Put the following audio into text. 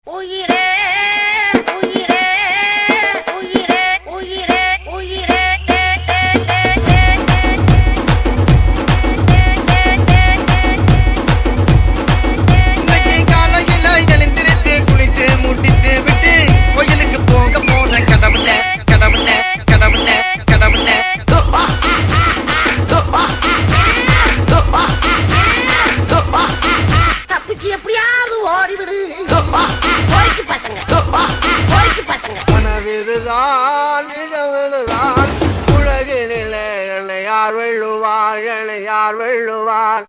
உயிரே உயிரே உயிரே உயிரே உயிரே இன்னைக்கு காலையில எழுந்திருத்து குளித்து முட்டித்து விட்டு கோயிலுக்கு போக போன கடவுள கடவுள கடவுள கடவுள தப்பிச்சு எப்படியாவது ஓடிவிடு போய்க்கு பசங்க போய்க்கு பசங்க கனவிதுதான் நிஜமிதுதான் உலகினிலே என்னை யார் வெல்லுவார் என்னை யார் வெல்லுவார்